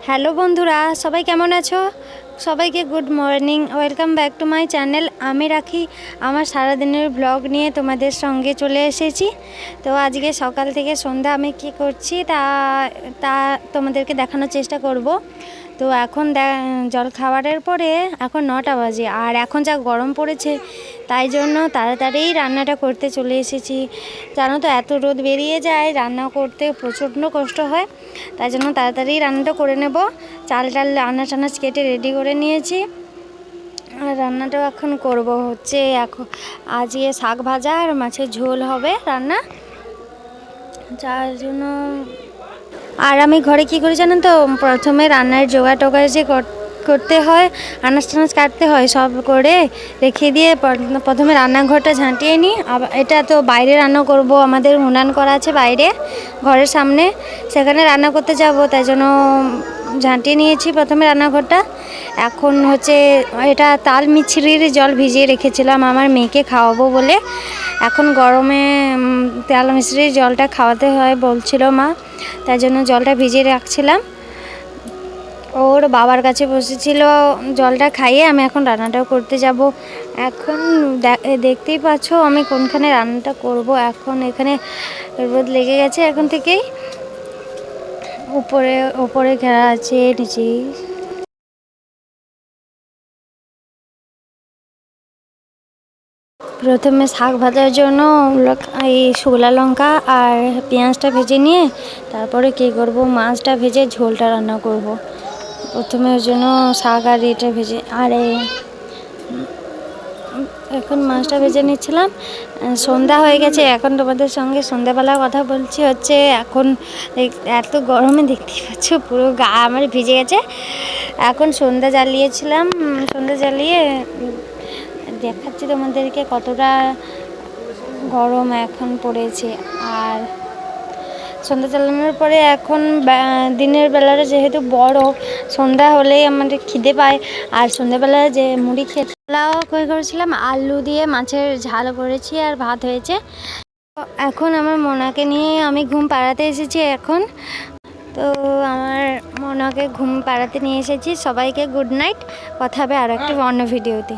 Hello বন্ধুরা, সবাই কেমন আছো? সবাইকে good morning, welcome back to my channel. আমি রাখি আমার সারাদিনের ব্লগ নিয়ে তোমাদের সঙ্গে চলে এসেছি। তো আজকে সকাল থেকে সন্ধ্যা আমি কি করছি তা তা তোমাদেরকে দেখানোর চেষ্টা করব। তো এখন জল খাবারের পরে এখন 9টা বাজে, আর এখন যা গরম পড়েছে তাই জন্য তাড়াতাড়ি রান্নাটা করতে চলে এসেছি। জানো তো, এত রোদ বেরিয়ে যায়, রান্না করতে প্রচণ্ড কষ্ট হয়। তাই জন্য তাড়াতাড়ি রান্নাটা করে নেব। চাল আনাজ কেটে রেডি করে নিয়েছি, আর রান্নাটাও এখন করব হচ্ছে আজকে শাক ভাজা আর মাছের ঝোল হবে রান্না, যার জন্য। আর আমি ঘরে কি করি জানেন তো, প্রথমে রান্নার জোগাড় টোগাড় যে করতে হয়, আনাজ টানাজ কাটতে হয়, সব করে রেখে দিয়ে প্রথমে রান্নাঘরটা ঝাঁটিয়ে নিই। আবার এটা তো বাইরে রান্না করব, আমাদের উনান করা আছে বাইরে ঘরের সামনে, সেখানে রান্না করতে যাব, তাই জন্য ঝাঁটিয়ে নিয়েছি প্রথমে রান্নাঘরটা। এখন হচ্ছে এটা তাল মিছরির জল ভিজিয়ে রেখেছিলাম আমার মেয়েকে খাওয়াবো বলে। এখন গরমে তাল মিছরির জলটা খাওয়াতে হয় বলছিল মা, তাই জন্য জলটা ভিজিয়ে রাখছিলাম। ওর বাবার কাছে বসেছিল, জলটা খাইয়ে আমি এখন রান্নাটাও করতে যাব। এখন দেখতেই পাচ্ছ আমি কোনখানে রান্নাটা করব। এখন এখানে রোদ লেগে গেছে এখন থেকেই, উপরে ঘেরা আছে, নিচেই। প্রথমে শাক ভাজার জন্য এই শুকনো লঙ্কা আর পেঁয়াজটা ভেজে নিয়ে তারপরে কী করব, মাছটা ভেজে ঝোলটা রান্না করব। প্রথমে ওই জন্য শাক আর এটা ভেজে, আর এখন মাছটা ভেজে নিচ্ছিলাম। সন্ধ্যা হয়ে গেছে, এখন তোমাদের সঙ্গে সন্ধ্যাবেলার কথা বলছি। হচ্ছে এখন এত গরমে দেখতেই পাচ্ছ পুরো গা আমার ভিজে গেছে। এখন সন্ধ্যা জ্বালিয়েছিলাম, সন্ধ্যা জ্বালিয়ে দেখাচ্ছি তোমাদেরকে কতটা গরম এখন পড়েছে। আর সন্ধ্যা চালানোর পরে এখন দিনের বেলাটা যেহেতু বড়, সন্ধ্যা হলেই আমাদের খিদে পায়। আর সন্ধ্যাবেলা যে মুড়ি খেলাও করেছিলাম, আলু দিয়ে মাছের ঝাল করেছি আর ভাত হয়েছে। এখন আমার মোনাকে নিয়ে আমি ঘুম পাড়াতে এসেছি এখন। তো আমার মোনাকে ঘুম পাড়াতে নিয়ে এসেছি। সবাইকে গুড নাইট, কথা হবে আরও একটি অন্য ভিডিওতে।